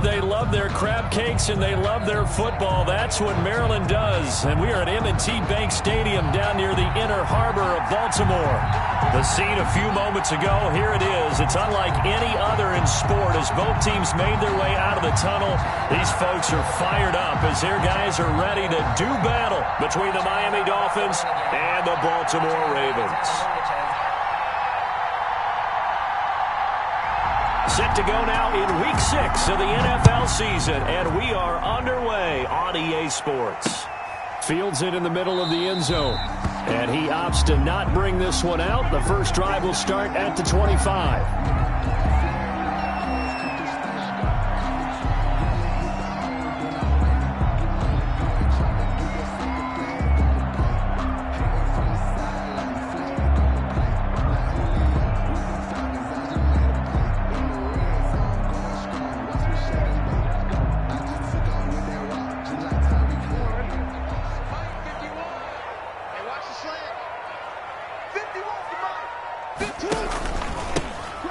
They love their crab cakes and they love their football. That's what Maryland does. And we are at M&T Bank Stadium down near the Inner Harbor of Baltimore. The scene a few moments ago, here it is. It's unlike any other in sport as both teams made their way out of the tunnel. These folks are fired up as their guys are ready to do battle between the Miami Dolphins and the Baltimore Ravens. Set to go now in Week 6 of the NFL season, and we are underway on EA Sports. Fields it in the middle of the end zone, and he opts to not bring this one out. The first drive will start at the 25.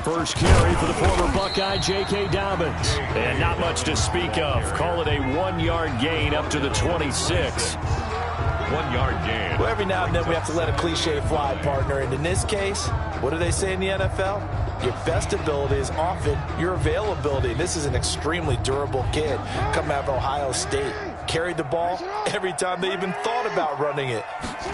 First carry for the former Buckeye, J.K. Dobbins. And not much to speak of. Call it a 1-yard gain up to the 26. 1-yard gain. Well, every now and then we have to let a cliche fly, partner. And in this case, what do they say in the NFL? Your best ability is often your availability. This is an extremely durable kid coming out of Ohio State. Carried the ball every time they even thought about running it.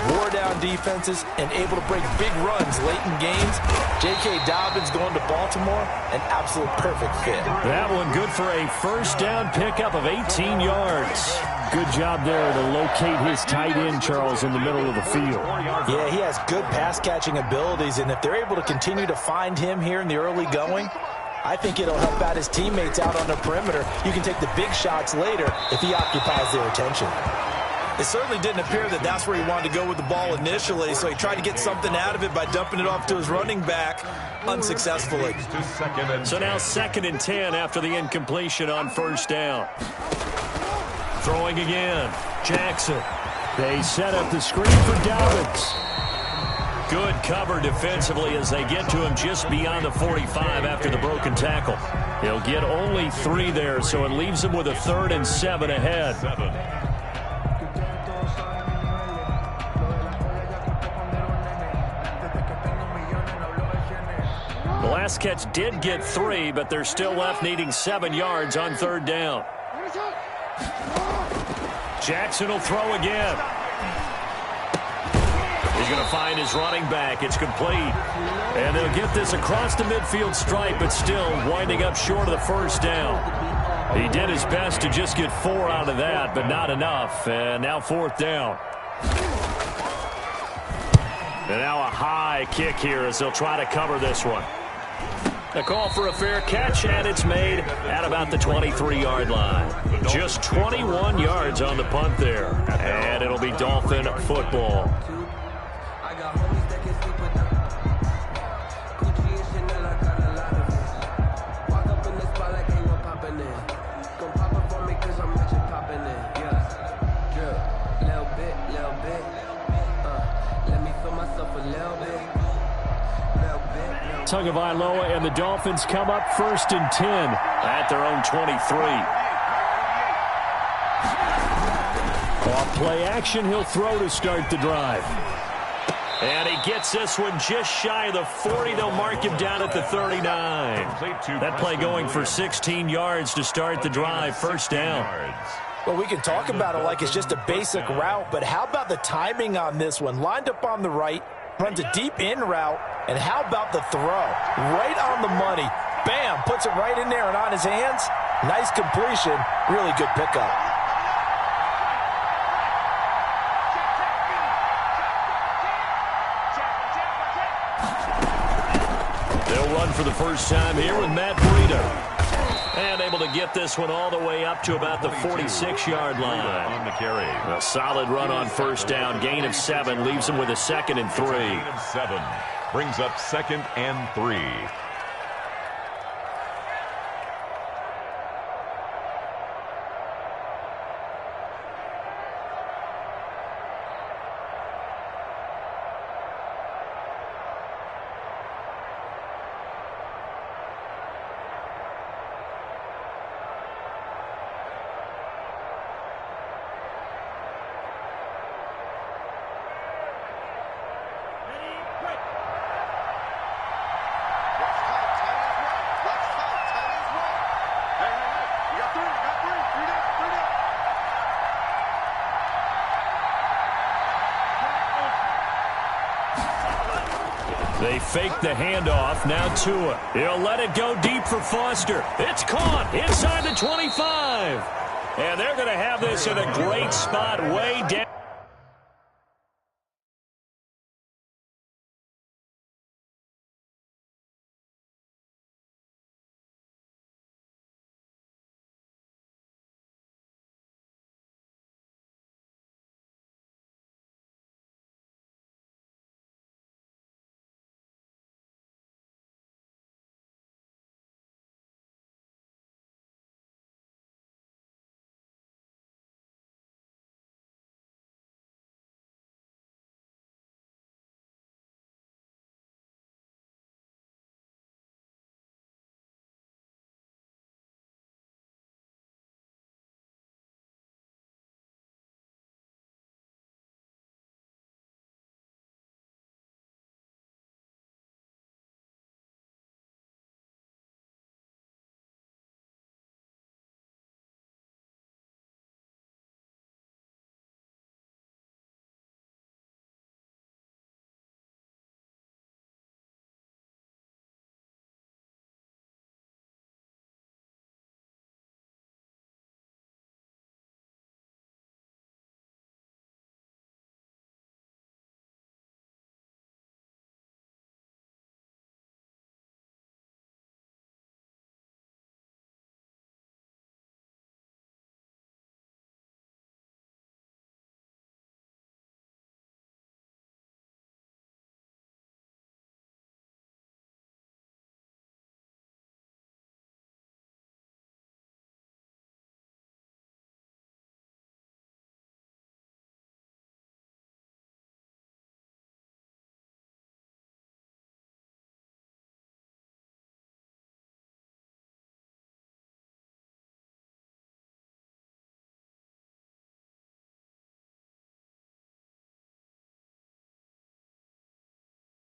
Wore down defenses and able to break big runs late in games. J.K. Dobbins going to Baltimore, an absolute perfect fit. That one good for a first down pickup of 18 yards. Good job there to locate his tight end, Charles, in the middle of the field. Yeah, he has good pass-catching abilities, and if they're able to continue to find him here in the early going, I think it'll help out his teammates out on the perimeter. You can take the big shots later if he occupies their attention. It certainly didn't appear that that's where he wanted to go with the ball initially, so he tried to get something out of it by dumping it off to his running back unsuccessfully. So now 2nd and 10 after the incompletion on first down. Throwing again. Jackson. They set up the screen for Dobbins. Good cover defensively as they get to him just beyond the 45 after the broken tackle. He'll get only 3 there, so it leaves him with a 3rd and 7 ahead. The last catch did get 3, but they're still left needing 7 yards on 3rd down. Jackson will throw again. He's going to find his running back. It's complete. And they'll get this across the midfield stripe, but still winding up short of the first down. He did his best to just get 4 out of that, but not enough. And now 4th down. And now a high kick here as they'll try to cover this one. A call for a fair catch, and it's made at about the 23-yard line. Just 21 yards on the punt there. And it'll be Dolphin football. Tagovailoa and the Dolphins come up 1st and 10 at their own 23. Off play action, he'll throw to start the drive. And he gets this one just shy of the 40. They'll mark him down at the 39. That play going for 16 yards to start the drive. 1st down. Well, we can talk about it like it's just a basic route, but how about the timing on this one? Lined up on the right, runs a deep in route, and how about the throw? Right on the money. Bam, puts it right in there and on his hands. Nice completion, really good pickup. They'll run for the first time here with Matt Breida. And able to get this one all the way up to about the 46-yard line. On the carry. A solid run on first down. Gain of 7 leaves him with a 2nd and 3. Gain of 7 brings up 2nd and 3. fake the handoff. Now Tua. He'll let it go deep for Foster. It's caught inside the 25. And they're going to have this in a great spot way down.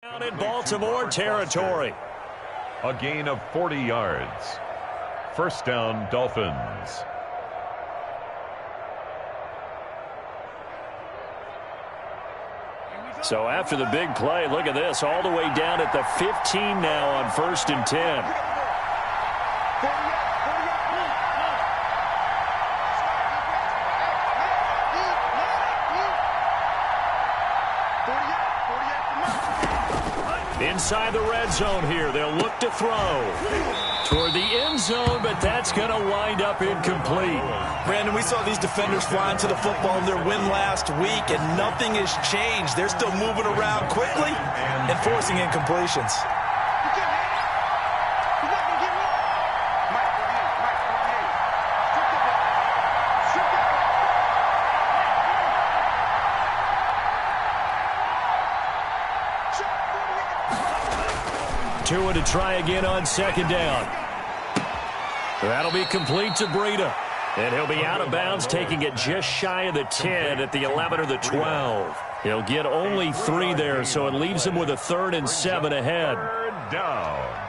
Down in Baltimore territory. A gain of 40 yards. First down, Dolphins. So after the big play, look at this, all the way down at the 15 now on 1st and 10. Inside the red zone here, they'll look to throw toward the end zone, but that's going to wind up incomplete. Brandon, we saw these defenders flying to the football in their win last week, and nothing has changed. They're still moving around quickly and forcing incompletions. Tua to try again on 2nd down. That'll be complete to Breida. And he'll be out of bounds, taking it just shy of the 10 at the 11 or the 12. He'll get only 3 there, so it leaves him with a 3rd and 7 ahead. Third down.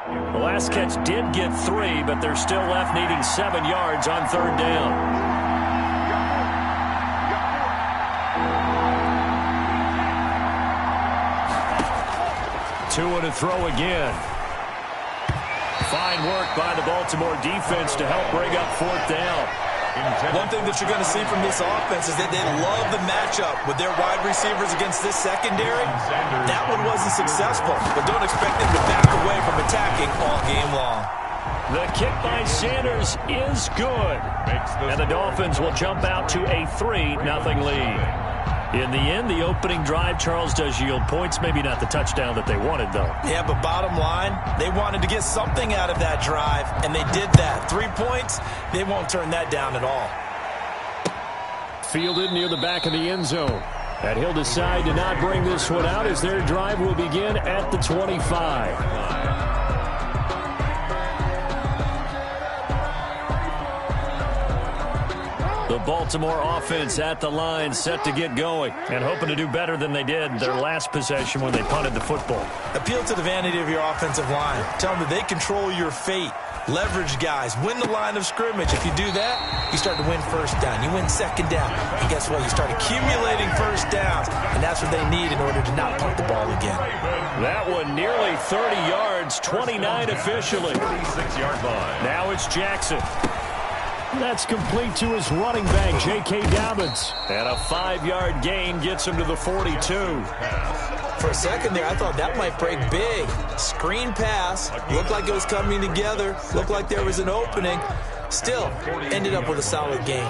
The last catch did get 3, but they're still left needing 7 yards on 3rd down. Tua to throw again. Fine work by the Baltimore defense to help bring up 4th down. One thing that you're going to see from this offense is that they love the matchup with their wide receivers against this secondary. That one wasn't successful, but don't expect them to back away from attacking all game long. The kick by Sanders is good. And the Dolphins will jump out to a 3-0 lead. In the end, the opening drive, Charles, does yield points. Maybe not the touchdown that they wanted, though. Yeah, but bottom line, they wanted to get something out of that drive, and they did that. 3 points, they won't turn that down at all. Fielded near the back of the end zone. And he'll decide to not bring this one out as their drive will begin at the 25. The Baltimore offense at the line, set to get going, and hoping to do better than they did their last possession when they punted the football. Appeal to the vanity of your offensive line. Tell them that they control your fate. Leverage guys. Win the line of scrimmage. If you do that, you start to win first down. You win second down. And guess what? You start accumulating first downs. And that's what they need in order to not punt the ball again. That one nearly 30 yards, 29 officially. 36-yard line. Now it's Jackson. That's complete to his running back, J.K. Dobbins. And a 5-yard gain gets him to the 42. For a second there, I thought that might break big. Screen pass. Looked like it was coming together. Looked like there was an opening. Still, ended up with a solid gain.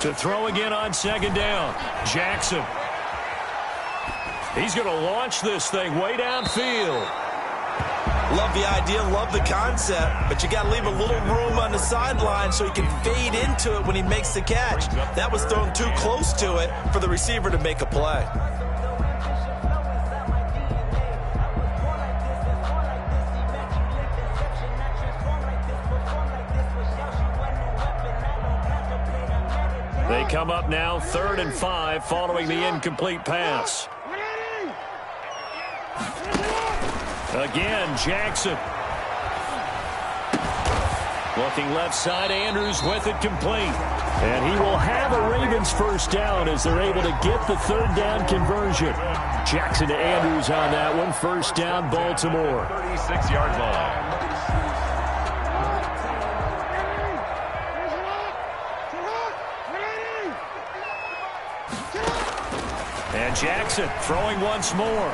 To throw again on second down, Jackson. He's going to launch this thing way downfield. Love the idea, love the concept, but you got to leave a little room on the sideline so he can fade into it when he makes the catch. That was thrown too close to it for the receiver to make a play. They come up now 3rd and 5 following the incomplete pass. Again, Jackson. Looking left side, Andrews with it complete. And he will have a Ravens first down as they're able to get the 3rd down conversion. Jackson to Andrews on that one. First down, Baltimore. 36-yard line. And Jackson throwing once more.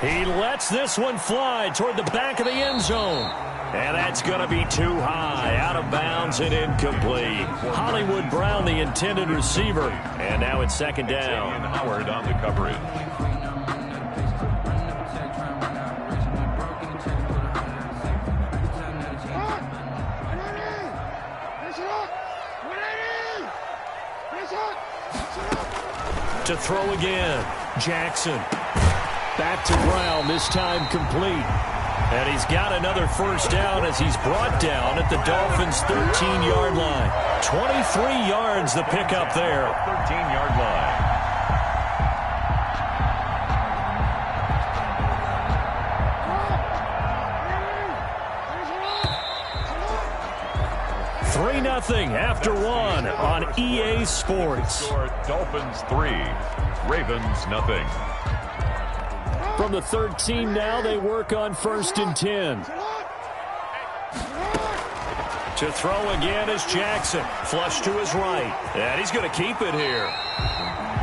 He lets this one fly toward the back of the end zone. And that's going to be too high, out of bounds and incomplete. Hollywood Brown, the intended receiver. And now it's 2nd down. Howard on the coverage. To throw again, Jackson. Back to Brown, this time complete. And he's got another first down as he's brought down at the Dolphins' 13-yard line. 23 yards the pickup there. 13-yard line. Nothing after one on EA Sports. Dolphins 3, Ravens nothing. From the 13 now, they work on 1st and 10. To throw again is Jackson. Flush to his right. And he's going to keep it here.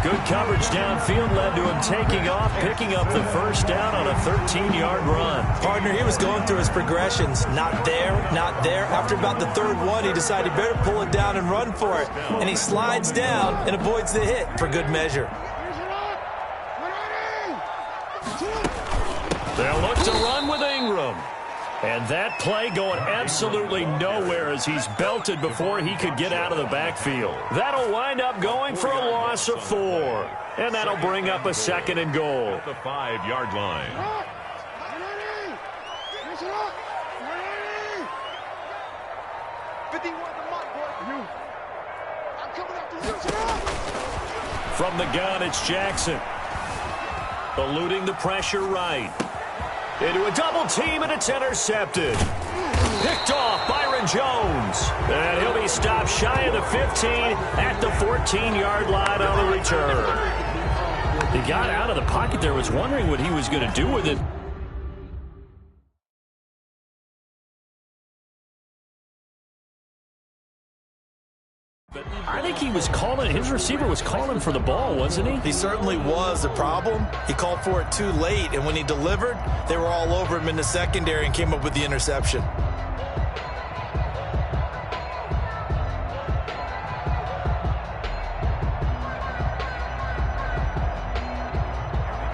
Good coverage downfield led to him taking off, picking up the first down on a 13-yard run. Partner, he was going through his progressions. Not there, not there. After about the 3rd one, he decided he better pull it down and run for it. And he slides down and avoids the hit for good measure. They'll look to run with Ingram. And that play going absolutely nowhere as he's belted before he could get out of the backfield. That'll wind up going for a loss of 4. And that'll bring up a 2nd and goal. At the 5-yard line. From the gun, it's Jackson. Eluding the pressure right. Into a double team, and it's intercepted. Picked off Byron Jones. And he'll be stopped shy of the 15 at the 14-yard line on the return. He got out of the pocket there, was wondering what he was going to do with it. But I think he was calling, his receiver was calling for the ball, wasn't he? He certainly was. The problem, he called for it too late, and when he delivered, they were all over him in the secondary and came up with the interception.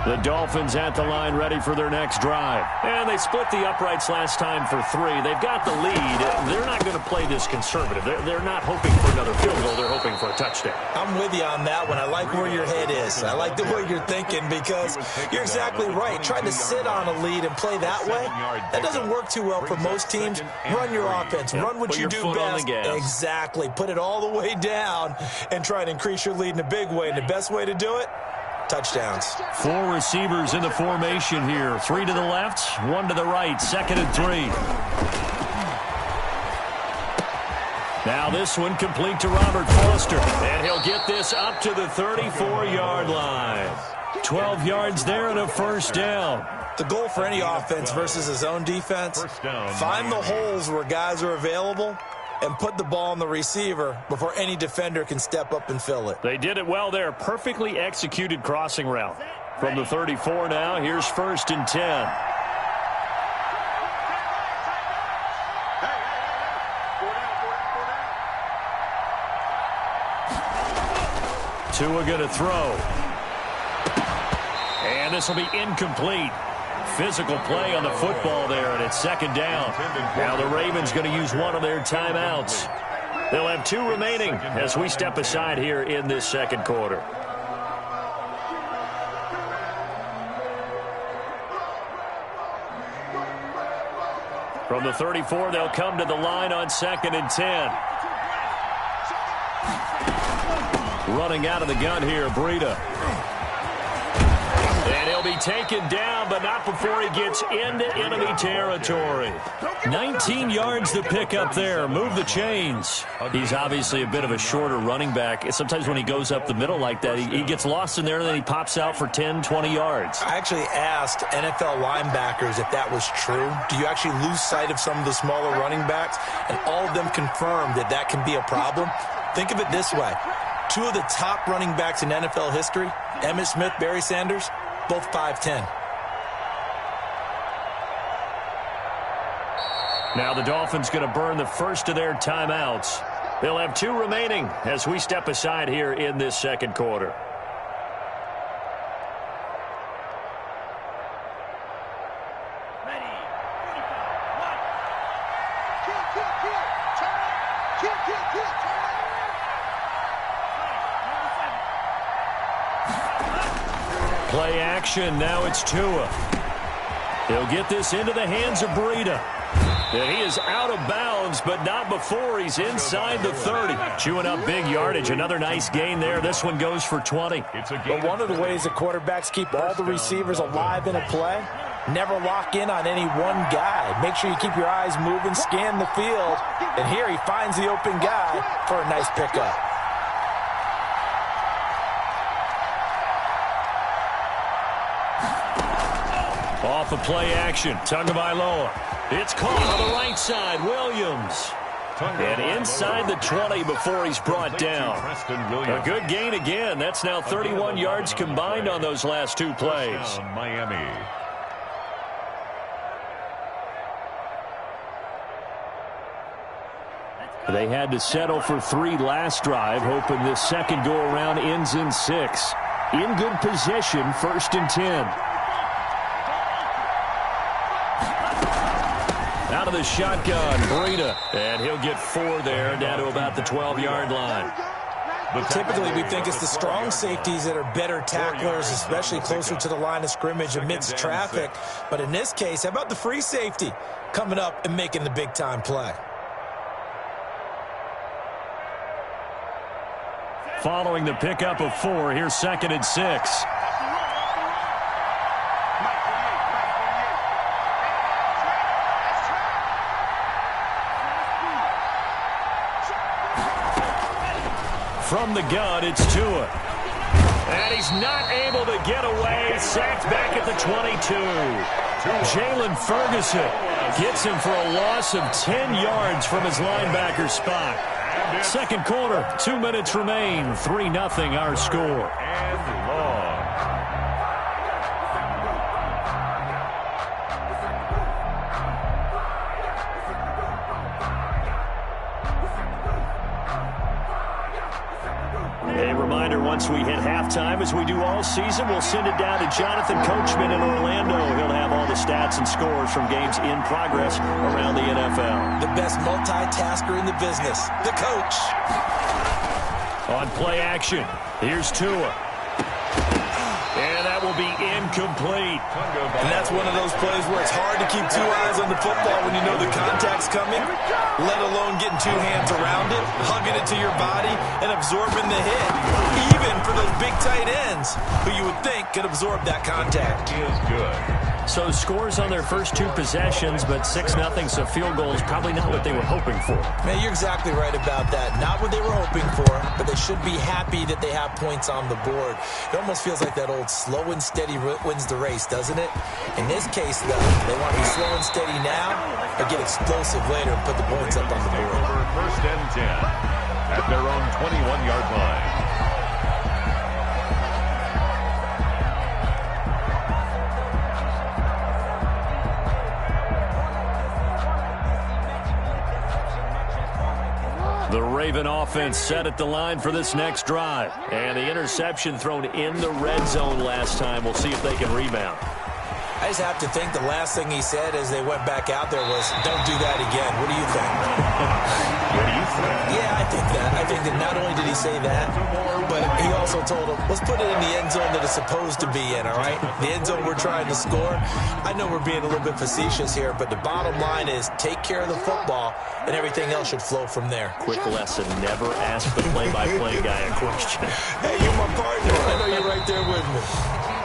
The Dolphins at the line ready for their next drive. And they split the uprights last time for 3. They've got the lead. They're not going to play this conservative. They're not hoping for another field goal. They're hoping for a touchdown. I'm with you on that one. I like where your head is. I like the way you're thinking because you're exactly right. Trying to sit on a lead and play that way, that doesn't work too well for most teams. Run your offense. Run what you do best. Exactly. Put it all the way down and try and increase your lead in a big way. And the best way to do it, touchdowns. 4 receivers in the formation here. 3 to the left, 1 to the right. 2nd and 3. Now this one complete to Robert Foster. And he'll get this up to the 34-yard line. 12 yards there and a first down. The goal for any offense versus his own defense, find the holes where guys are available and put the ball on the receiver before any defender can step up and fill it. They did it well there. Perfectly executed crossing route. From the 34 now, here's 1st and 10. Tua going to throw. And this will be incomplete. Physical play on the football there, and it's 2nd down. Now the Ravens going to use one of their timeouts. They'll have 2 remaining as we step aside here in this 2nd quarter. From the 34, they'll come to the line on 2nd and 10. Running out of the gun here, Breida. And he'll be taken down, but not before he gets into enemy territory. 19 yards to pick up there. Move the chains. He's obviously a bit of a shorter running back. Sometimes when he goes up the middle like that, he gets lost in there, and then he pops out for 10, 20 yards. I actually asked NFL linebackers if that was true. Do you actually lose sight of some of the smaller running backs? And all of them confirmed that that can be a problem. Think of it this way. 2 of the top running backs in NFL history, Emmitt Smith, Barry Sanders, both 5'10". Now the Dolphins going to burn the first of their timeouts. They'll have 2 remaining as we step aside here in this 2nd quarter. Play action. Now it's Tua. He'll get this into the hands of Breida. And he is out of bounds, but not before he's inside the 30. Chewing up big yardage. Another nice gain there. This one goes for 20. But one of the ways that quarterbacks keep all the receivers alive in a play, never lock in on any one guy. Make sure you keep your eyes moving, scan the field. And here he finds the open guy for a nice pickup. Off of play action. Tagovailoa. It's caught on the right side. Williams. And inside the 20 before he's brought down. A good gain again. That's now 31 yards combined on those last 2 plays. Miami. They had to settle for 3 last drive, hoping this second go-around ends in 6. In good position, 1st and 10. Out of the shotgun, Breida. And he'll get 4 there, down to about the 12-yard line. Typically, we think it's the strong safeties that are better tacklers, especially closer to the line of scrimmage amidst traffic. But in this case, how about the free safety coming up and making the big-time play? Following the pickup of 4, here's 2nd and 6. From the gun, it's Tua. And he's not able to get away. Sacked back at the 22. Jalen Ferguson gets him for a loss of 10 yards from his linebacker spot. 2nd quarter, 2 minutes remain. 3-0 our score. And long. A reminder once once we hit halftime, as we do all season, we'll send it down to Jonathan Coachman in Orlando. He'll have all the stats and scores from games in progress around the NFL. The best multitasker in the business, the coach. On play action, here's Tua. And that will be incomplete. And that's one of those plays where it's hard to keep two eyes on the football when you know the contact's coming, let alone getting two hands around it, hugging it to your body, and absorbing the hit. Even for those big tight ends, who you would think could absorb that contact. He is good. So scores on their first two possessions, but 6-0, so field goal is probably not what they were hoping for. Man, you're exactly right about that. Not what they were hoping for, but they should be happy that they have points on the board. It almost feels like that old slow and steady wins the race, doesn't it? In this case, though, they want to be slow and steady now, but get explosive later and put the points up on the board. First and 10 at their own 21-yard line. The Raven offense set at the line for this next drive. And the interception thrown in the red zone last time. We'll see if they can rebound. I just have to think the last thing he said as they went back out there was, don't do that again. What do you think? What do you think? Yeah, I think that. I think that not only did he say that, but he also told him, let's put it in the end zone that it's supposed to be in, all right? The end zone we're trying to score. I know we're being a little bit facetious here, but the bottom line is take care of the football, and everything else should flow from there. Quick lesson, never ask the play-by-play guy a question. Hey, you're my partner. I know you're right there with me.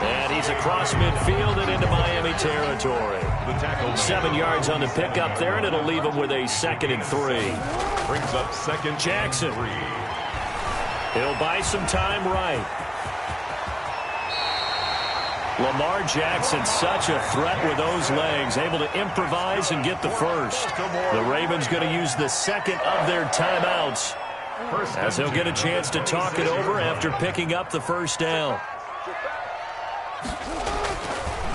And he's across midfield and into Miami territory. 7 yards on the pickup there, and it'll leave him with a 2nd and 3. Brings up second Jackson. 3. He'll buy some time right. Lamar Jackson, such a threat with those legs, able to improvise and get the first. The Ravens going to use the second of their timeouts, as they'll get a chance to talk it over after picking up the first down.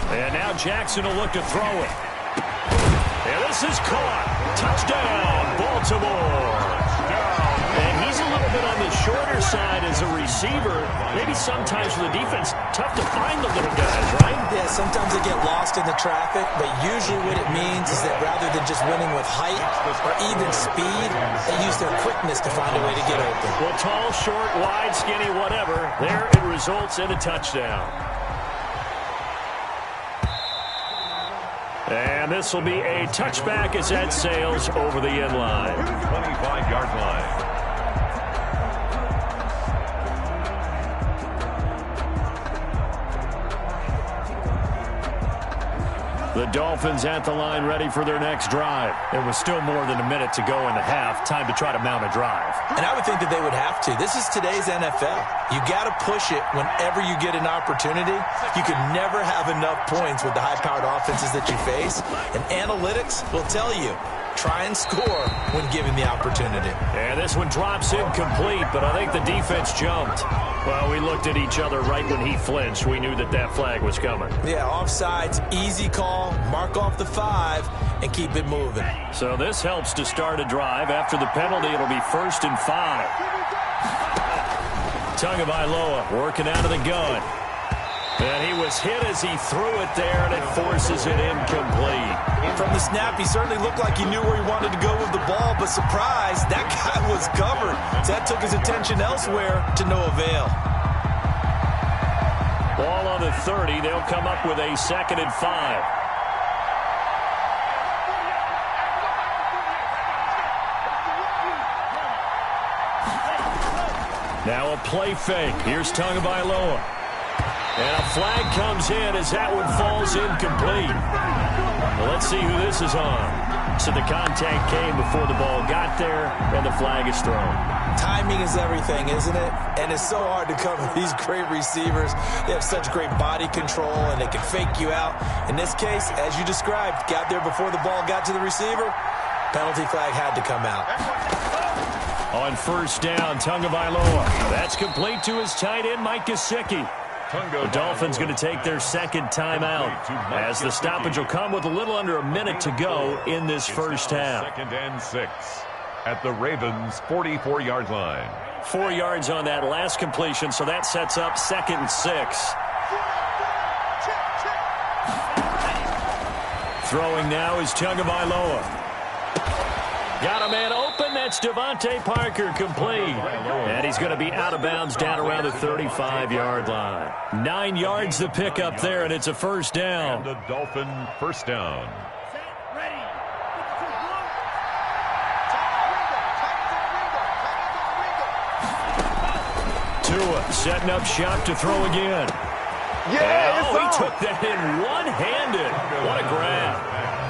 And now Jackson will look to throw it. And this is caught. Touchdown, Baltimore. And he's a little bit on the shorter side as a receiver. Maybe sometimes for the defense, tough to find the little guys, right? Yeah, sometimes they get lost in the traffic, but usually what it means is that rather than just winning with height or even speed, they use their quickness to find a way to get open. Well, tall, short, wide, skinny, whatever, there it results in a touchdown. And this will be a touchback as that sails over the end line. 25-yard line. The Dolphins at the line ready for their next drive. There was still more than a minute to go in the half. Time to try to mount a drive. And I would think that they would have to. This is today's NFL. You got to push it whenever you get an opportunity. You can never have enough points with the high-powered offenses that you face. And analytics will tell you, try and score when given the opportunity. And this one drops incomplete, but I think the defense jumped. Well, we looked at each other right when he flinched. We knew that that flag was coming. Yeah, offsides, easy call, mark off the 5, and keep it moving. So this helps to start a drive. After the penalty, it'll be 1st and 5. Tagovailoa working out of the gun. And he was hit as he threw it there, and it forces it incomplete. From the snap, he certainly looked like he knew where he wanted to go with the ball, but surprise, that guy was covered. So that took his attention elsewhere to no avail. Ball on the 30. They'll come up with a 2nd and 5. Now a play fake. Here's Tagovailoa. And a flag comes in as that one falls incomplete. Well, let's see who this is on. So the contact came before the ball got there, and the flag is thrown. Timing is everything, isn't it? And it's so hard to cover these great receivers. They have such great body control, and they can fake you out. In this case, as you described, got there before the ball got to the receiver. Penalty flag had to come out. On 1st down, Tagovailoa. That's complete to his tight end, Mike Gesicki. The Dolphins going to take their 2nd timeout, as the stoppage will come with a little under a minute to go in this first half. 2nd and 6 at the Ravens' 44-yard line. 4 yards on that last completion, so that sets up 2nd and 6. Throwing now is Tagovailoa. Got a man open. That's Devontae Parker, complete. And he's going to be out of bounds down around the 35-yard line. 9 yards to pick up there, and it's a first down. And the Dolphin first down. Tua setting up shot to throw again. Yeah, he took that in one-handed. What a grab.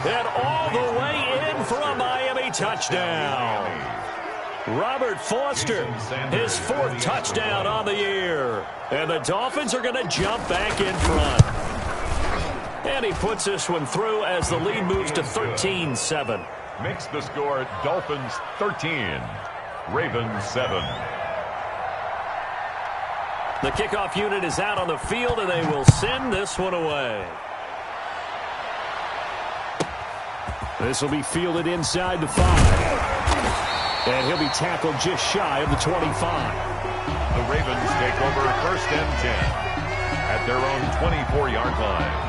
And all the way in for a Miami touchdown. Robert Foster, his 4th touchdown on the year. And the Dolphins are going to jump back in front. And he puts this one through as the lead moves to 13-7. Makes the score Dolphins 13, Ravens 7. The kickoff unit is out on the field, and they will send this one away. This will be fielded inside the 5. And he'll be tackled just shy of the 25. The Ravens take over 1st and 10 at their own 24-yard line.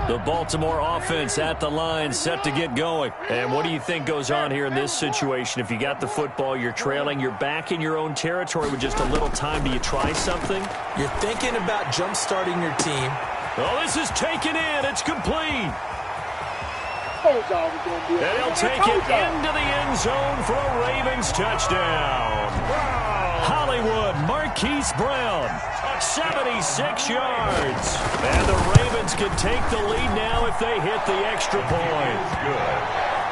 The Baltimore offense at the line, set to get going. And what do you think goes on here in this situation? If you got the football, you're trailing, you're back in your own territory with just a little time. Do you try something? You're thinking about jump-starting your team. Oh, this is taken in. It's complete. And he'll take it into the end zone for a Ravens touchdown. Hollywood Marquise Brown, 76 yards. And the Ravens can take the lead now if they hit the extra point. Good.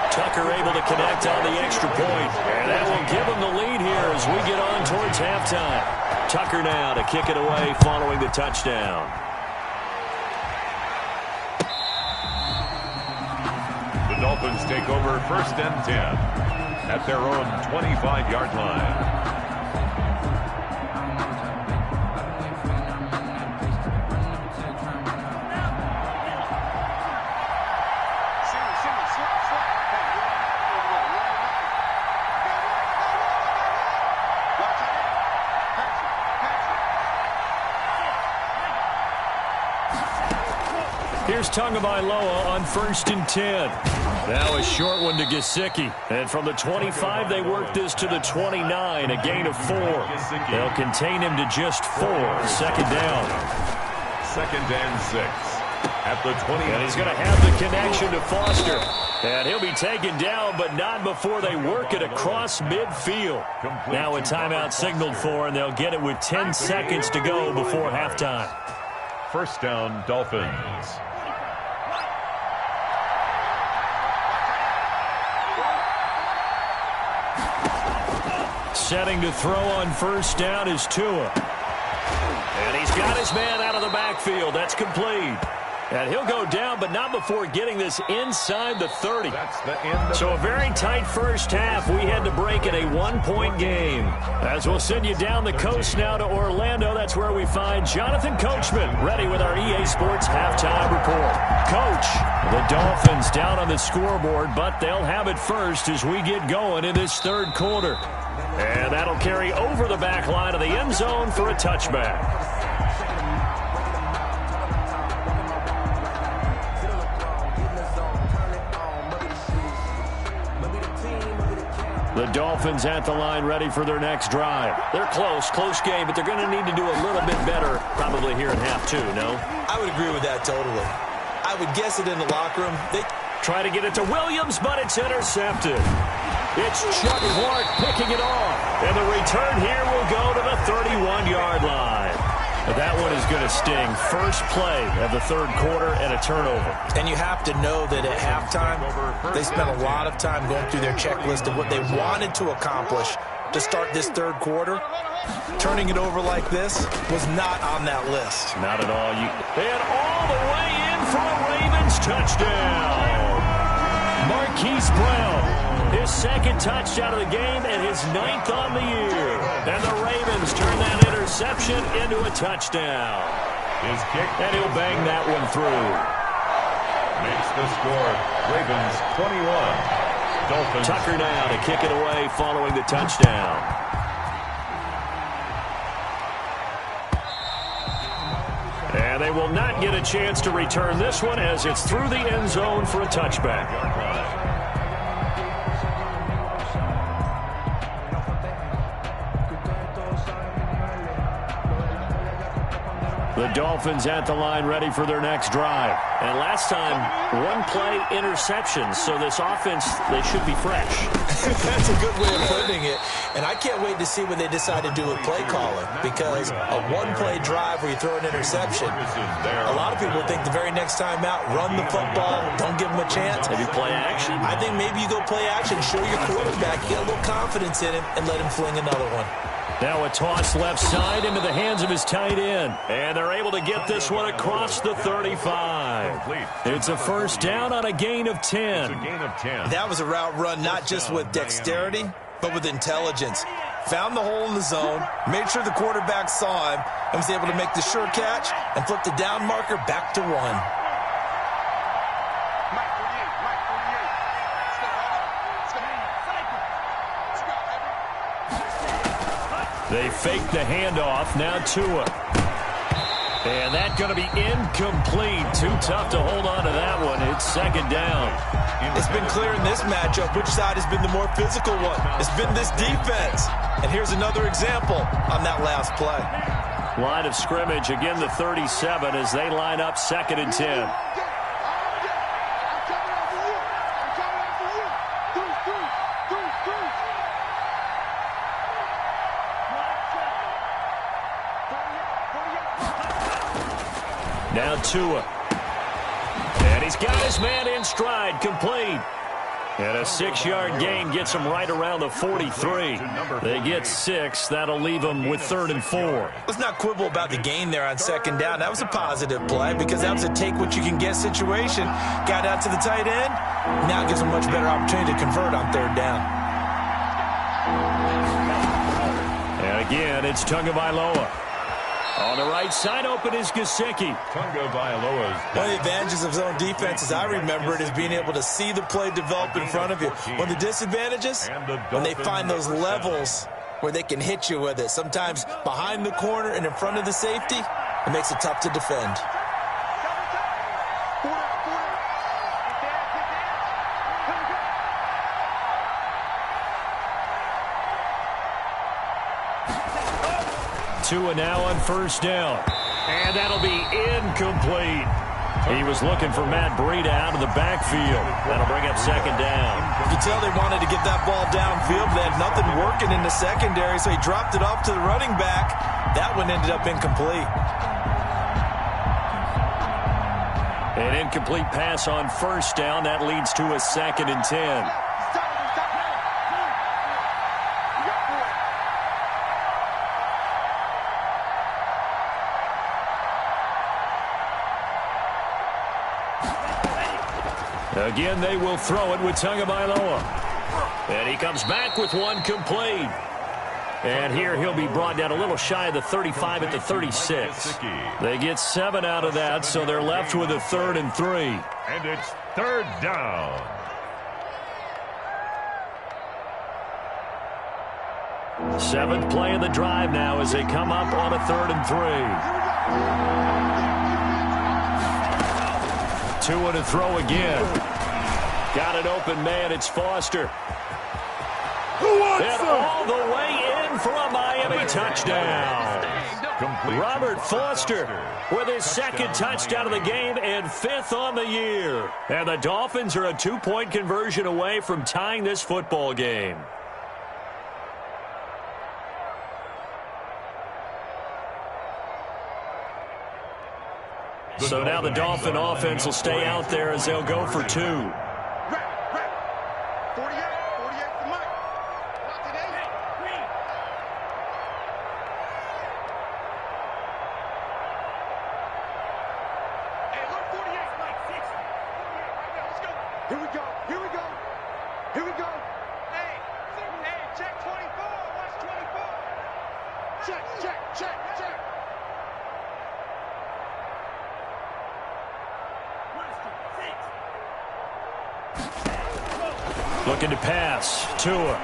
Tucker able to connect on the extra point. And that will give them the lead here as we get on towards halftime. Tucker now to kick it away following the touchdown. The Dolphins take over 1st and 10 at their own 25-yard line. Here's Tagovailoa on 1st and 10. Now a short one to Gesicki. And from the 25, they work this to the 29, a gain of 4. They'll contain him to just 4. 2nd down. 2nd and 6 at the 20. And he's going to have the connection to Foster. And he'll be taken down, but not before they work it across midfield. Now a timeout signaled for, and they'll get it with 10 seconds to go before halftime. First down, Dolphins. Setting to throw on 1st down is Tua. And he's got his man out of the backfield. That's complete. And he'll go down, but not before getting this inside the 30. That's the end. So a very tight first half. We had to break in a 1-point game. As we'll send you down the coast now to Orlando. That's where we find Jonathan Coachman ready with our EA Sports halftime report. Coach, the Dolphins down on the scoreboard, but they'll have it first as we get going in this 3rd quarter. And that'll carry over the back line of the end zone for a touchback. The Dolphins at the line ready for their next drive. They're close game, but they're going to need to do a little bit better probably here in half 2, no? I would agree with that totally. I would guess it in the locker room. They try to get it to Williams, but it's intercepted. It's Chuck Clark picking it off. And the return here will go to the 31-yard line. But that one is going to sting. First play of the 3rd quarter and a turnover. And you have to know that at halftime, they spent a lot of time going through their checklist of what they wanted to accomplish to start this 3rd quarter. Turning it over like this was not on that list. Not at all. And all the way in for a Ravens touchdown. Marquise Brown. His second touchdown of the game and his 9th on the year. And the Ravens turn that interception into a touchdown. His kick. And he'll bang that one through. Makes the score Ravens 21. Dolphins. Tucker now to kick it away following the touchdown. And they will not get a chance to return this one as it's through the end zone for a touchback. The Dolphins at the line ready for their next drive. And last time, one-play interceptions. So this offense, they should be fresh. That's a good way of putting it. And I can't wait to see what they decide to do with play calling. Because a one-play drive where you throw an interception, a lot of people think the very next time out, run the football, don't give them a chance. Maybe play action? I think maybe you go play action, show your quarterback, get a little confidence in him, and let him fling another one. Now a toss left side into the hands of his tight end. And they're able to get this one across the 35. It's a first down on a gain of 10. That was a route run not just with dexterity, but with intelligence. Found the hole in the zone, made sure the quarterback saw him, and was able to make the sure catch and flip the down marker back to 1. They fake the handoff. Now Tua. And that's going to be incomplete. Too tough to hold on to that one. It's second down. It's been clear in this matchup which side has been the more physical one. It's been this defense. And here's another example on that last play. Line of scrimmage, again the 37 as they line up 2nd and 10. Now Tua. And he's got his man in stride, complete. And a 6-yard gain gets him right around the 43. They get 6. That'll leave them with 3rd and 4. Let's not quibble about the gain there on 2nd down. That was a positive play because that was a take-what-you-can-get situation. Got out to the tight end. Now it gives them a much better opportunity to convert on 3rd down. And again, it's Tagovailoa. On the right side, open is Gesicki. Tagovailoa's one of the advantages of zone defense, as I remember it, is being able to see the play develop in front of you. One of the disadvantages, when they find those levels where they can hit you with it, sometimes behind the corner and in front of the safety, it makes it tough to defend. Tua now on 1st down. And that'll be incomplete. He was looking for Matt Breida out of the backfield. That'll bring up 2nd down. You can tell they wanted to get that ball downfield. They had nothing working in the secondary, so he dropped it off to the running back. That one ended up incomplete. An incomplete pass on 1st down. That leads to a 2nd and 10. Again, they will throw it with Tagovailoa. And he comes back with one complete. And here he'll be brought down a little shy of the 35 at the 36. They get 7 out of that, so they're left with a 3rd and 3. And it's 3rd down. Seventh play of the drive now as they come up on a 3rd and 3. Tua to throw again. Got an open man. It's Foster. And all the way in for a Miami touchdown. Robert Foster with his 2nd touchdown of the game and 5th on the year. And the Dolphins are a 2-point conversion away from tying this football game. So now the Dolphin offense will stay out there as they'll go for 2. Here we go. Here we go. Here we go. Looking to pass. Tua.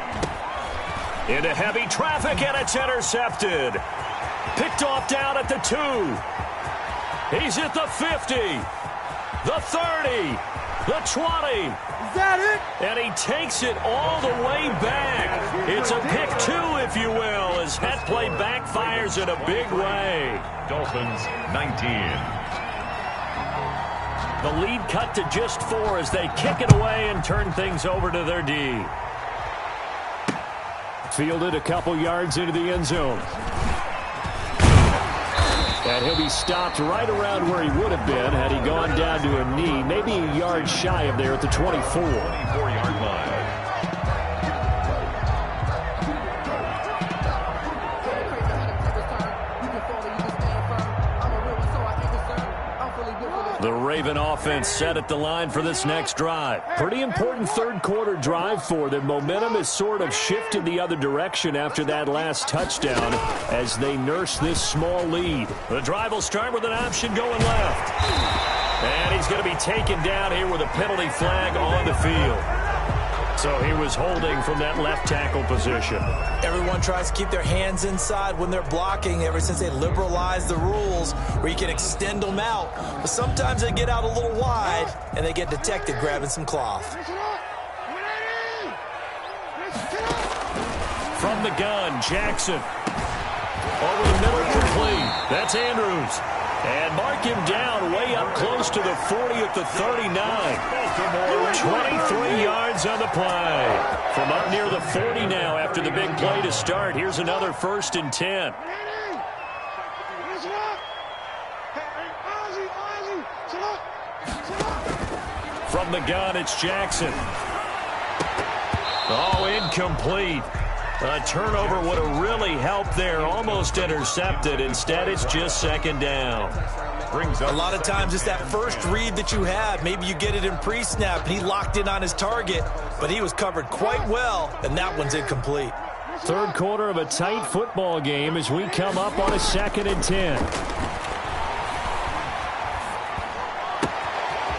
Into heavy traffic, and it's intercepted. Picked off down at the 2. He's at the 50. The 30. The 20. Is that it? And he takes it all the way back. It's a pick 2, if you will, as that play backfires in a big way. Dolphins 19. The lead cut to just 4 as they kick it away and turn things over to their D. Fielded a couple yards into the end zone. And he'll be stopped right around where he would have been had he gone down to a knee, maybe a yard shy of there at the 24. 24-yard line. The Raven offense set at the line for this next drive. Pretty important third quarter drive for them. Momentum has sort of shifted the other direction after that last touchdown as they nurse this small lead. The drive will start with an option going left. And he's going to be taken down here with a penalty flag on the field. So he was holding from that left tackle position. Everyone tries to keep their hands inside when they're blocking ever since they liberalized the rules where you can extend them out. But sometimes they get out a little wide and they get detected grabbing some cloth. From the gun, Jackson. Over the middle, complete. That's Andrews. And mark him down way up close to the 40 at the 39. 23 yards on the play. From up near the 40 now after the big play to start. Here's another 1st and 10. From the gun, it's Jackson. Oh, incomplete. A turnover would have really helped there. Almost intercepted. Instead, it's just 2nd down. A lot of times it's that first read that you have. Maybe you get it in pre-snap, and he locked in on his target, but he was covered quite well, and that one's incomplete. Third quarter of a tight football game as we come up on a 2nd and 10.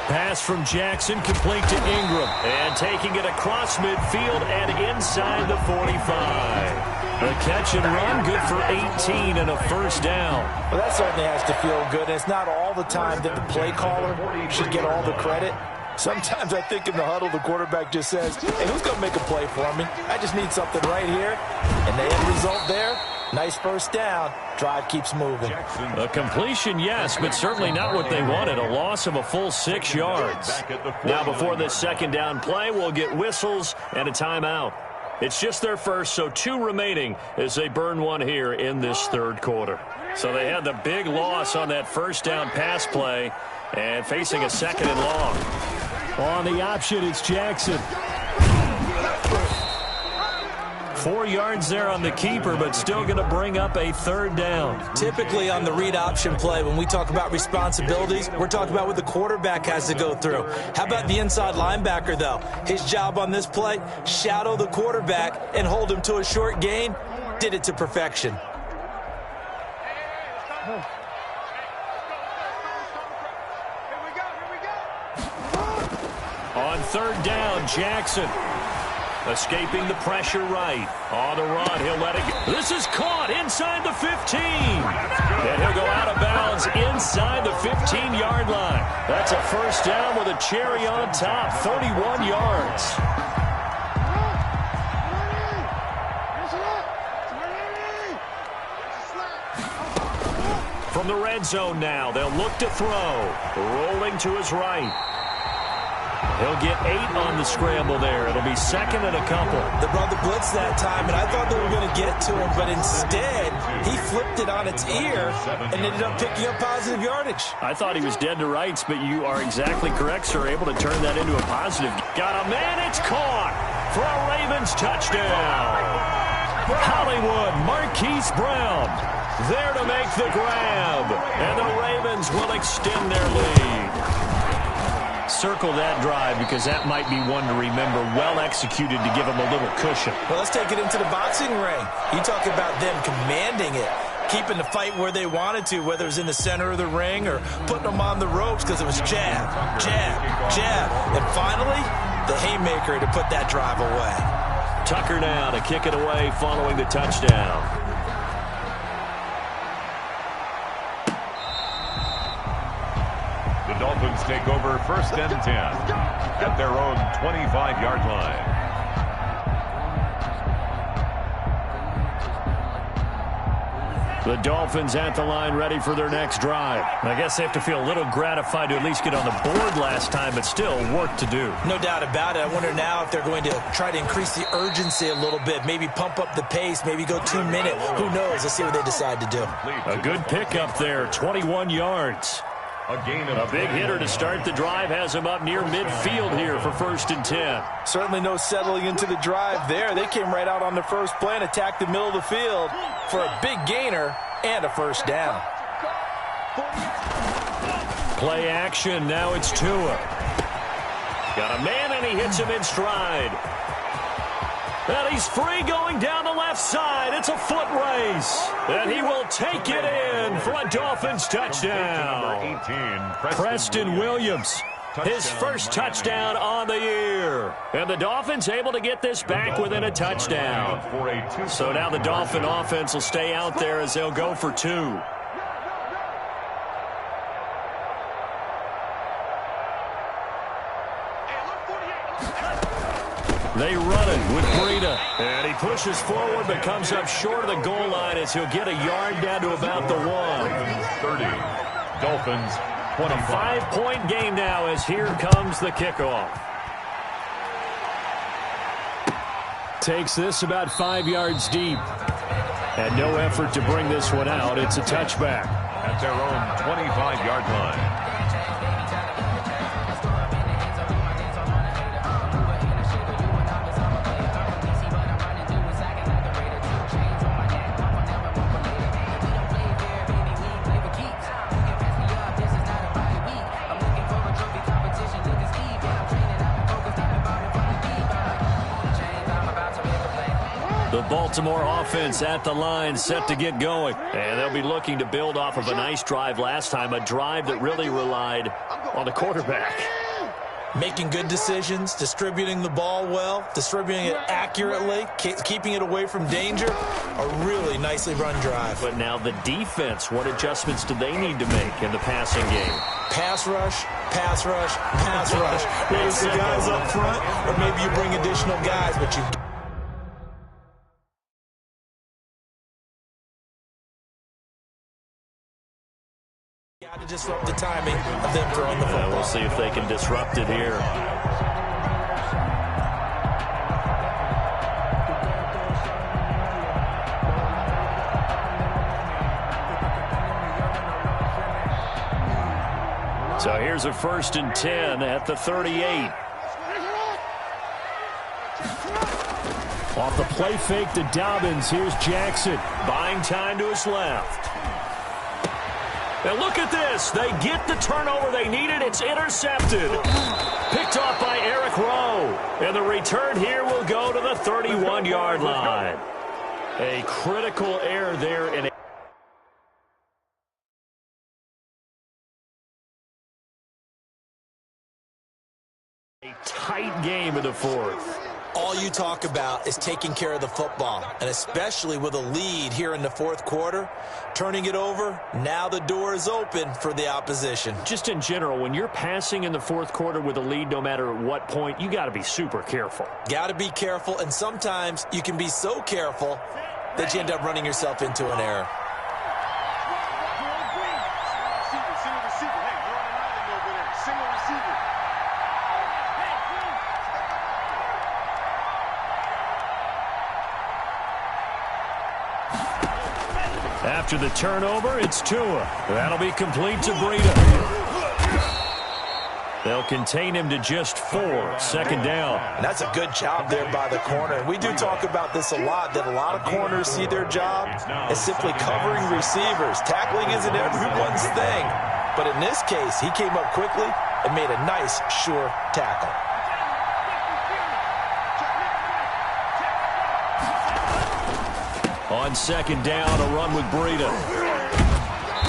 Pass from Jackson, complete to Ingram. And taking it across midfield and inside the 45. The catch and run, good for 18 and a 1st down. Well, that certainly has to feel good. And it's not all the time that the play caller should get all the credit. Sometimes I think in the huddle, the quarterback just says, hey, who's going to make a play for me? I just need something right here. And the end result there, nice 1st down. Drive keeps moving. A completion, yes, but certainly not what they wanted. A loss of a full 6 yards. Now before this 2nd down play, we'll get whistles and a timeout. It's just their first, so 2 remaining as they burn one here in this 3rd quarter. So they had the big loss on that 1st down pass play and facing a 2nd and long. On the option, it's Jackson. 4 yards there on the keeper, but still going to bring up a 3rd down. Typically on the read option play, when we talk about responsibilities, we're talking about what the quarterback has to go through. How about the inside linebacker, though? His job on this play, shadow the quarterback and hold him to a short gain. Did it to perfection. On 3rd down, Jackson. Escaping the pressure right. On the run, he'll let it go. This is caught inside the 15. And he'll go out of bounds inside the 15-yard line. That's a 1st down with a cherry on top, 31 yards. From the red zone now, they'll look to throw. Rolling to his right. He'll get 8 on the scramble there. It'll be 2nd and a couple. They brought the blitz that time, and I thought they were going to get to him, but instead, he flipped it on its ear and ended up picking up positive yardage. I thought he was dead to rights, but you are exactly correct, sir. Able to turn that into a positive. Got a man, it's caught for a Ravens touchdown. Hollywood, Marquise Brown, there to make the grab, and the Ravens will extend their lead. Circle that drive because that might be one to remember. Well executed to give them a little cushion. Well, let's take it into the boxing ring. You talk about them commanding it, keeping the fight where they wanted to, whether it was in the center of the ring or putting them on the ropes because it was jab, jab, jab. And finally, the haymaker to put that drive away. Tucker now to kick it away following the touchdown. The Dolphins take over 1st and 10 at their own 25-yard line. The Dolphins at the line ready for their next drive. I guess they have to feel a little gratified to at least get on the board last time, but still work to do. No doubt about it. I wonder now if they're going to try to increase the urgency a little bit, maybe pump up the pace, maybe go 2 minute. Who knows? Let's see what they decide to do. A good pickup there, 21 yards. A big hitter to start the drive has him up near midfield here for 1st and 10. Certainly no settling into the drive there. They came right out on the first play and attacked the middle of the field for a big gainer and a 1st down. Play action. Now it's Tua. Got a man, and he hits him in stride. And he's free going down the left side. It's a foot race. And he will take it in for a Dolphins touchdown. Preston Williams. His first touchdown on the year. And the Dolphins able to get this back within a touchdown. So now the Dolphin offense will stay out there as they'll go for 2. They run it with Breida. And he pushes forward but comes up short of the goal line as he'll get a yard down to about the 1. 30. Dolphins 25. A 5-point game now as here comes the kickoff. Takes this about 5 yards deep. And no effort to bring this one out. It's a touchback. At their own 25-yard line. The Baltimore offense at the line, set to get going. And they'll be looking to build off of a nice drive last time, a drive that really relied on the quarterback. Making good decisions, distributing the ball well, distributing it accurately, keeping it away from danger. A really nicely run drive. But now the defense, what adjustments do they need to make in the passing game? Pass rush, pass rush, pass rush. Raise the guys up front, or maybe you bring additional guys, but you got to disrupt the timing of them throwing the football. We'll see if they can disrupt it here. So here's a 1st and 10 at the 38. Off the play fake to Dobbins. Here's Jackson. Buying time to his left. And look at this. They get the turnover they needed. It's intercepted. Picked off by Eric Rowe. And the return here will go to the 31-yard line. A critical error there in a tight game in the 4th. All you talk about is taking care of the football, and especially with a lead here in the 4th quarter, turning it over, now the door is open for the opposition. Just in general, when you're passing in the 4th quarter with a lead, no matter at what point, you got to be super careful. Got to be careful, and sometimes you can be so careful that you end up running yourself into an error. After the turnover, it's Tua. That'll be complete to Breida. They'll contain him to just 4. 2nd down. And that's a good job there by the corner. We do talk about this a lot, that a lot of corners see their job as simply covering receivers. Tackling isn't everyone's thing. But in this case, he came up quickly and made a nice, sure tackle. On 2nd down, a run with Breida.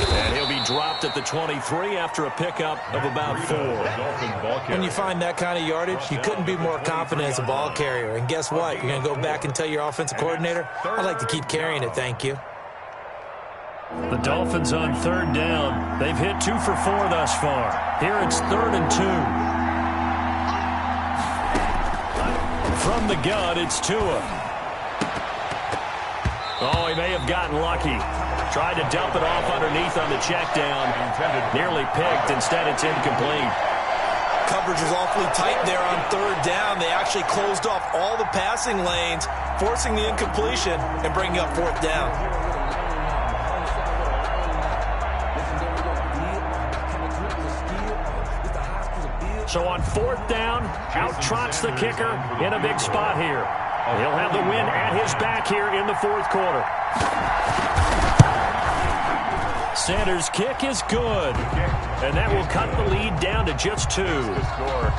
And he'll be dropped at the 23 after a pickup of about 4. When you find that kind of yardage, you couldn't be more confident as a ball carrier. And guess what? You're going to go back and tell your offensive coordinator, I'd like to keep carrying it, thank you. The Dolphins on 3rd down. They've hit 2 for 4 thus far. Here it's 3rd and 2. From the gun, it's Tua. Oh, he may have gotten lucky. Tried to dump it off underneath on the check down. Nearly picked. Instead, it's incomplete. Coverage was awfully tight there on 3rd down. They actually closed off all the passing lanes, forcing the incompletion and bringing up 4th down. So on 4th down, out trots the kicker in a big spot here. He'll have the win at his back here in the 4th quarter. Sanders' kick is good. And that will cut the lead down to just 2.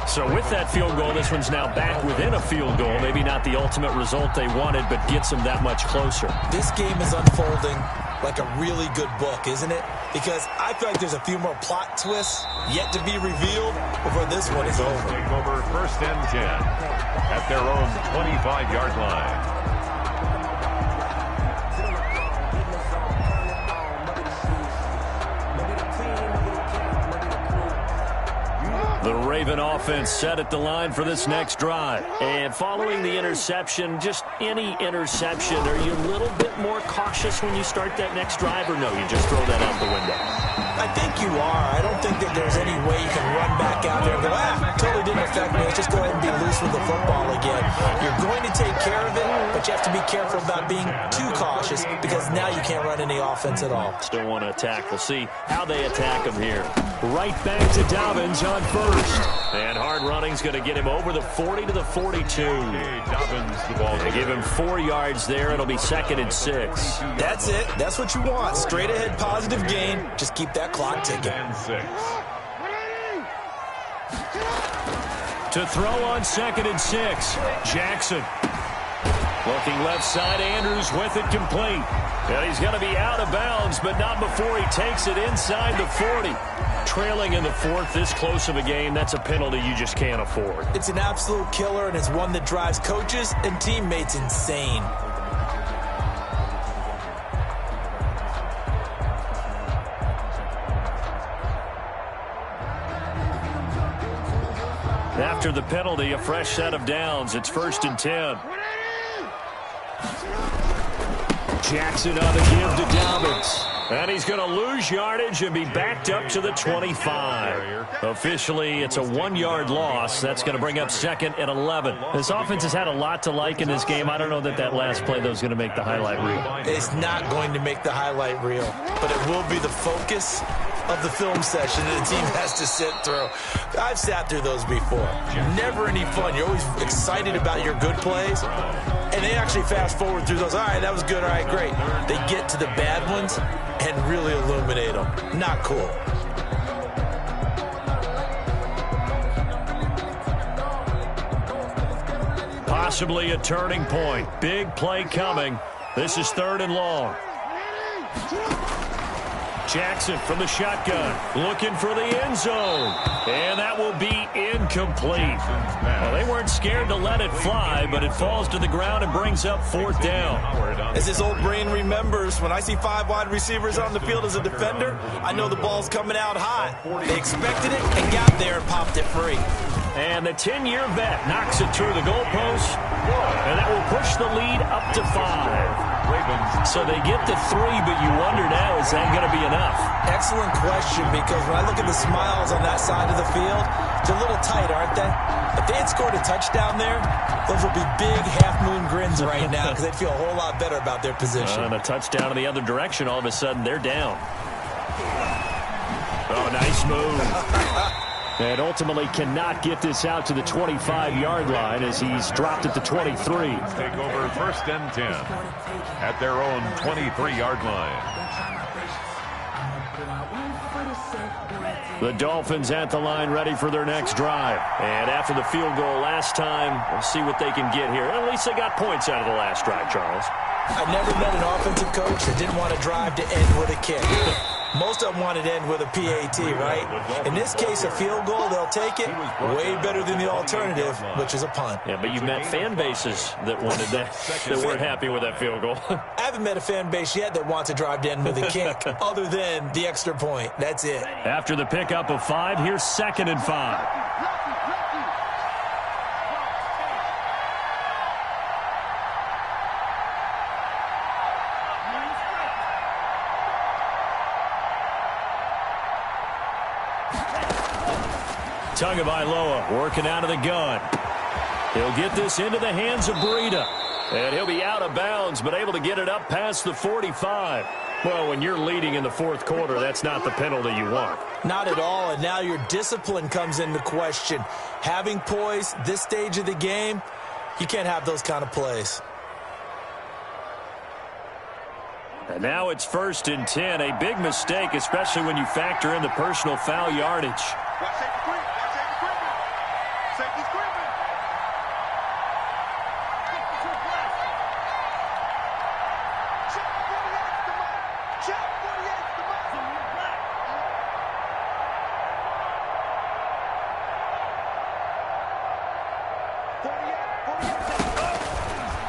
So with that field goal, this one's now back within a field goal. Maybe not the ultimate result they wanted, but gets them that much closer. This game is unfolding like a really good book, isn't it? Because I feel like there's a few more plot twists yet to be revealed before this one is over. Take over 1st and 10 at their own 25-yard line. The Raven offense set at the line for this next drive. And following the interception, just any interception, are you a little bit more cautious when you start that next drive, or no, you just throw that out the window? I think you are. I don't think that there's any way you can run back out there and go, totally didn't affect me. Let's just go ahead and be loose with the football again. You're going to take care of it, but you have to be careful about being too cautious because now you can't run any offense at all. Still want to attack. We'll see how they attack him here. Right back to Dobbins on 1st. And hard running's going to get him over the 40 to the 42. Dobbins, the ball. They give him 4 yards there. It'll be 2nd and 6. That's it. That's what you want. Straight ahead positive gain. Just keep that clock ticking. And 6. To throw on 2nd and 6. Jackson. Looking left side, Andrews with it complete. And he's going to be out of bounds, but not before he takes it inside the 40. Trailing in the 4th, this close of a game, that's a penalty you just can't afford. It's an absolute killer, and it's one that drives coaches and teammates insane. After the penalty, a fresh set of downs. It's 1st and 10. Jackson on the give to Dobbins. And he's going to lose yardage and be backed up to the 25. Officially, it's a 1-yard loss. That's going to bring up 2nd and 11. This offense has had a lot to like in this game. I don't know that last play, though, is going to make the highlight reel. It's not going to make the highlight reel, but it will be the focus of the film session that the team has to sit through. I've sat through those before. Never any fun. You're always excited about your good plays, and they actually fast forward through those. All right, that was good. All right, great. They get to the bad ones and really illuminate them. Not cool. Possibly a turning point. Big play coming. This is 3rd and long. Jackson from the shotgun, looking for the end zone. And that will be incomplete. Well, they weren't scared to let it fly, but it falls to the ground and brings up 4th down. As his old brain remembers, when I see 5 wide receivers on the field as a defender, I know the ball's coming out hot. They expected it and got there and popped it free. And the 10-year vet knocks it through the goalpost, and that will push the lead up to 5. So they get to 3, but you wonder now, is that going to be enough? Excellent question, because when I look at the smiles on that side of the field, they're a little tight, aren't they? If they had scored a touchdown there, those would be big half-moon grins right now because they'd feel a whole lot better about their position. And a touchdown in the other direction, all of a sudden they're down. Oh, nice move. And ultimately cannot get this out to the 25-yard line as he's dropped at the 23. Take over 1st and 10 at their own 23-yard line. The Dolphins at the line ready for their next drive. And after the field goal last time, we'll see what they can get here. At least they got points out of the last drive, Charles. I never met an offensive coach that didn't want to drive to end with a kick. Most of them want it to end with a PAT, right? In this case, a field goal, they'll take it. Way better than the alternative, which is a punt. Yeah, but you've met fan bases that wanted that, that weren't happy with that field goal. I haven't met a fan base yet that wants a drive to end with a kick, other than the extra point. That's it. After the pickup of 5, here's 2nd and 5. Tagovailoa working out of the gun. He'll get this into the hands of Breida. And he'll be out of bounds, but able to get it up past the 45. Well, when you're leading in the 4th quarter, that's not the penalty you want. Not at all, and now your discipline comes into question. Having poise this stage of the game, you can't have those kind of plays. And now it's 1st and 10. A big mistake, especially when you factor in the personal foul yardage.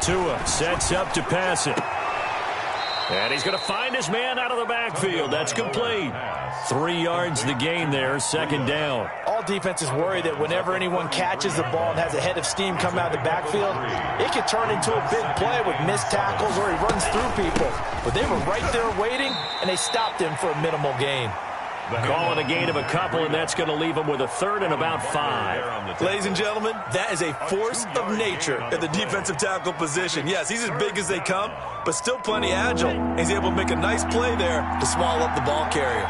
Tua sets up to pass it. And he's going to find his man out of the backfield. That's complete. 3 yards the gain there, 2nd down. All defenses worry that whenever anyone catches the ball and has a head of steam come out of the backfield, it can turn into a big play with missed tackles or he runs through people. But they were right there waiting, and they stopped him for a minimal gain. Calling a gain of a couple, and that's going to leave him with a 3rd and about 5. Ladies and gentlemen, that is a force of nature at the defensive tackle position. Yes, he's as big as they come, but still plenty agile. He's able to make a nice play there to swallow up the ball carrier.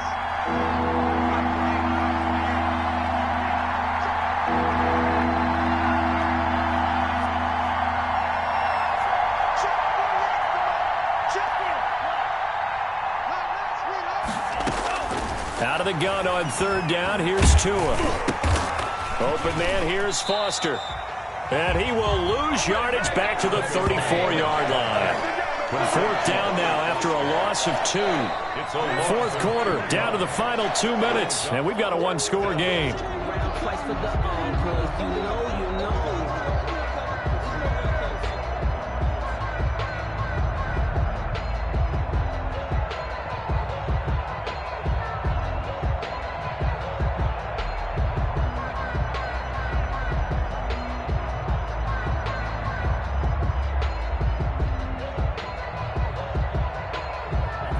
Out of the gun on 3rd down. Here's Tua. Open man here is Foster. And he will lose yardage back to the 34-yard line. 4th down now after a loss of 2. 4th quarter, down to the final 2 minutes. And we've got a 1-score game.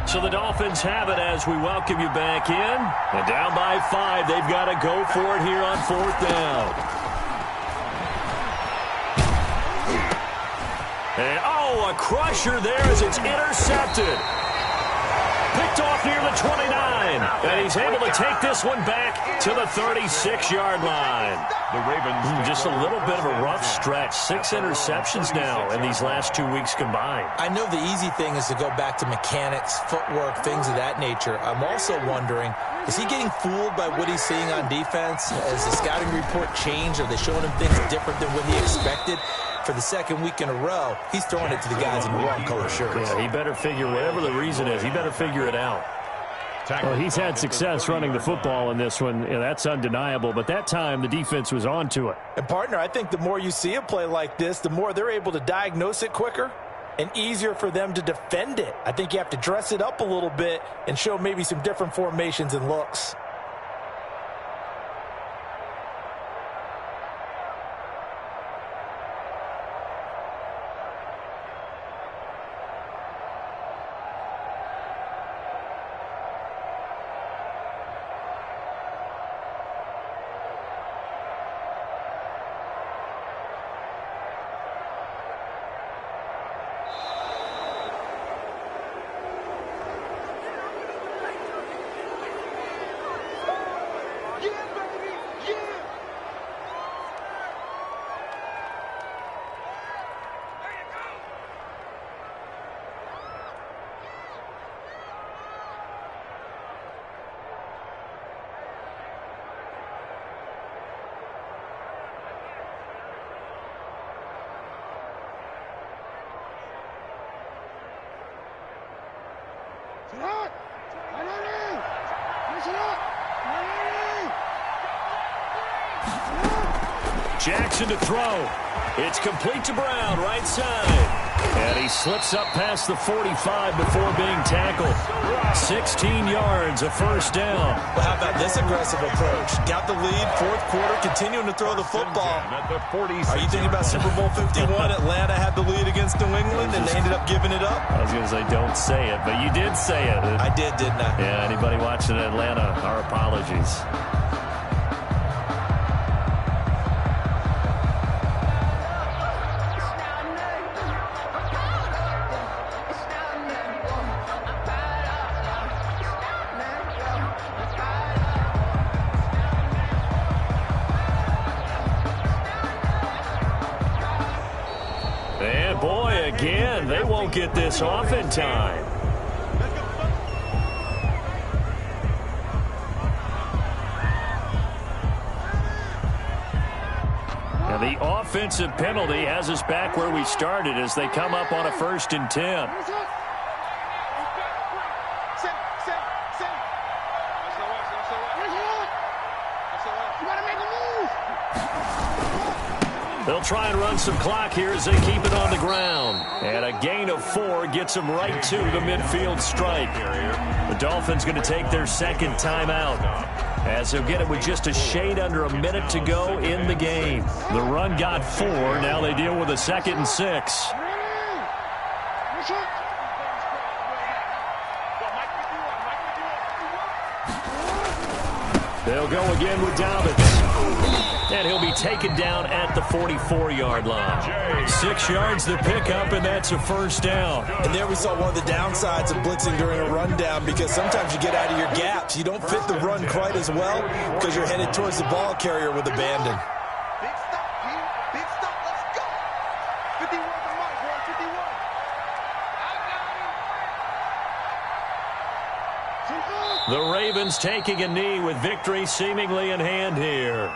So the Dolphins have it as we welcome you back in. And down by 5, they've got to go for it here on 4th down. And, a crusher there as it's intercepted. Picked off near the 29. And he's able to take this one back to the 36-yard line. The Ravens just a little bit of a rough stretch. 6 interceptions now in these last 2 weeks combined. I know the easy thing is to go back to mechanics, footwork, things of that nature. I'm also wondering, is he getting fooled by what he's seeing on defense? Has the scouting report changed? Are they showing him things different than what he expected? For the 2nd week in a row, he's throwing it to the guys in the wrong color shirts. Yeah, he better figure, whatever the reason is, he better figure it out. Well, he's had success running the football in this one. Yeah, that's undeniable. But that time, the defense was on to it. And, partner, I think the more you see a play like this, the more they're able to diagnose it quicker and easier for them to defend it. I think you have to dress it up a little bit and show maybe some different formations and looks. Jackson to throw. It's complete to Brown, right side. And he slips up past the 45 before being tackled. 16 yards, a first down. Well, how about this aggressive approach? Got the lead, fourth quarter, continuing to throw the football. Are you thinking about Super Bowl 51? Atlanta had the lead against New England, and they ended up giving it up? I was going to say, don't say it, but you did say it. I did, didn't I? Yeah, anybody watching Atlanta, our apologies. And boy, again, they won't get this off in time. And the offensive penalty has us back where we started as they come up on a 1st and 10. They'll try and run some clock here as they keep it on the ground. And a gain of 4 gets them right to the midfield stripe. The Dolphins going to take their second timeout, as they'll get it with just a shade under a minute to go in the game. The run got 4. Now they deal with a 2nd and 6. They'll go again with Dobbins. And he'll be taken down at the 44-yard line. 6 yards the pickup, and that's a first down. And there we saw one of the downsides of blitzing during a rundown, because sometimes you get out of your gaps. You don't fit the run quite as well because you're headed towards the ball carrier with abandon. Big stop, P. Big stop. Let's go. 51 to Mike, boy. 51. The Ravens taking a knee with victory seemingly in hand here.